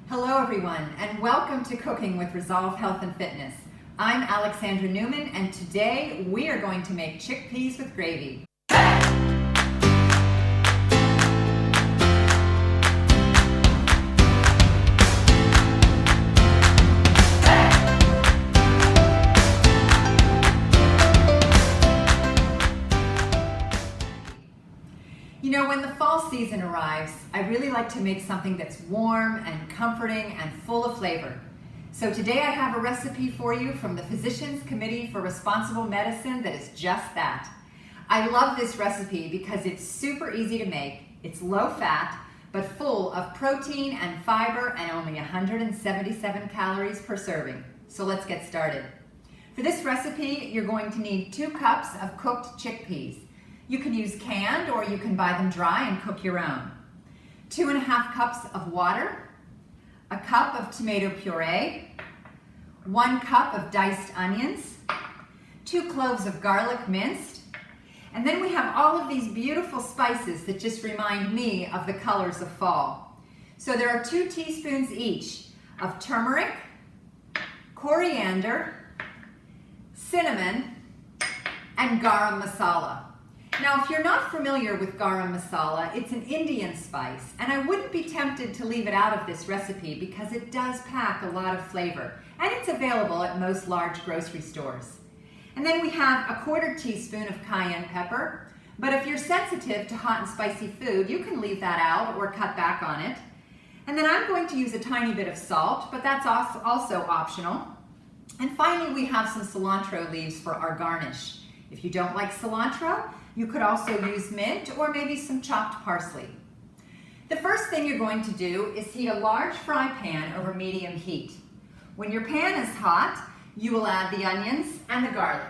Hello everyone, and welcome to Cooking with Resolve Health and Fitness. I'm Alexandra Newman, and today we are going to make chickpeas with gravy. You know, when the fall season arrives, I really like to make something that's warm and comforting and full of flavor. So today I have a recipe for you from the Physicians Committee for Responsible Medicine that is just that. I love this recipe because it's super easy to make, it's low fat, but full of protein and fiber and only 177 calories per serving. So let's get started. For this recipe, you're going to need 2 cups of cooked chickpeas. You can use canned or you can buy them dry and cook your own. 2.5 cups of water, a cup of tomato puree, 1 cup of diced onions, 2 cloves of garlic minced, and then we have all of these beautiful spices that just remind me of the colors of fall. So there are 2 teaspoons each of turmeric, coriander, cinnamon, and garam masala. Now, if you're not familiar with garam masala, it's an Indian spice, and I wouldn't be tempted to leave it out of this recipe because it does pack a lot of flavor, and it's available at most large grocery stores. And then we have a 1/4 teaspoon of cayenne pepper, but if you're sensitive to hot and spicy food, you can leave that out or cut back on it. And then I'm going to use a tiny bit of salt, but that's also optional. And finally, we have some cilantro leaves for our garnish. If you don't like cilantro, you could also use mint or maybe some chopped parsley. The first thing you're going to do is heat a large fry pan over medium heat. When your pan is hot, you will add the onions and the garlic.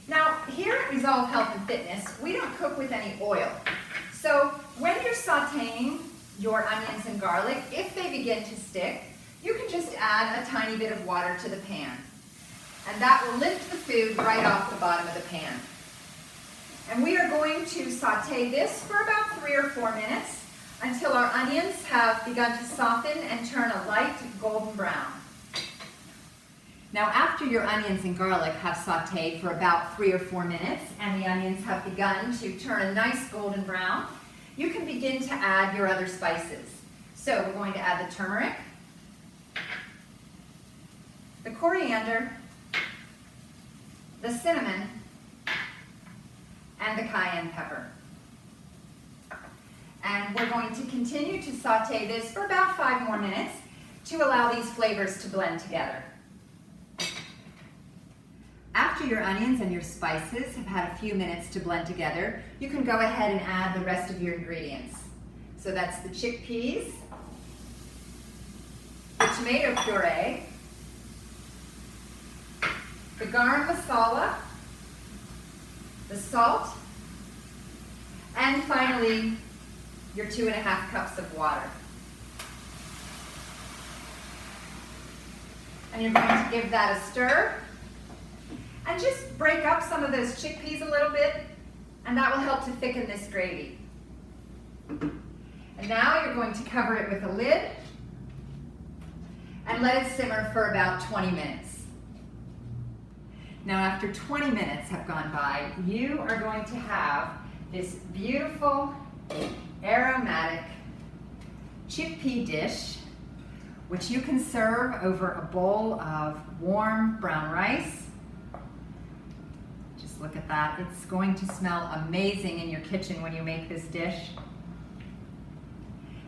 Now, here at Resolve Health and Fitness, we don't cook with any oil. So when you're sauteing your onions and garlic, if they begin to stick, you can just add a tiny bit of water to the pan. And that will lift the food right off the bottom of the pan. And we are going to saute this for about 3 or 4 minutes until our onions have begun to soften and turn a light golden brown. Now, after your onions and garlic have sauteed for about 3 or 4 minutes and the onions have begun to turn a nice golden brown, you can begin to add your other spices. So we're going to add the turmeric, the coriander, the cinnamon, and the cayenne pepper. And we're going to continue to saute this for about 5 more minutes to allow these flavors to blend together. After your onions and your spices have had a few minutes to blend together, you can go ahead and add the rest of your ingredients. So that's the chickpeas, the tomato puree, the garam masala, the salt, and finally, your 2.5 cups of water. And you're going to give that a stir, and just break up some of those chickpeas a little bit, and that will help to thicken this gravy. And now you're going to cover it with a lid, and let it simmer for about 20 minutes. Now, after 20 minutes have gone by, you are going to have this beautiful, aromatic chickpea dish, which you can serve over a bowl of warm brown rice. Just look at that. It's going to smell amazing in your kitchen when you make this dish.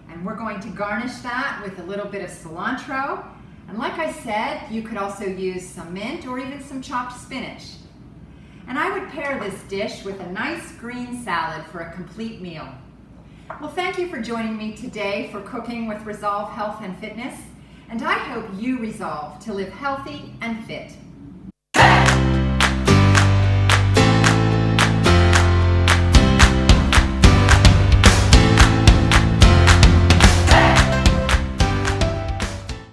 And we're going to garnish that with a little bit of cilantro. And like I said, you could also use some mint or even some chopped spinach. And I would pair this dish with a nice green salad for a complete meal. Well, thank you for joining me today for Cooking with Resolve Health and Fitness, and I hope you resolve to live healthy and fit.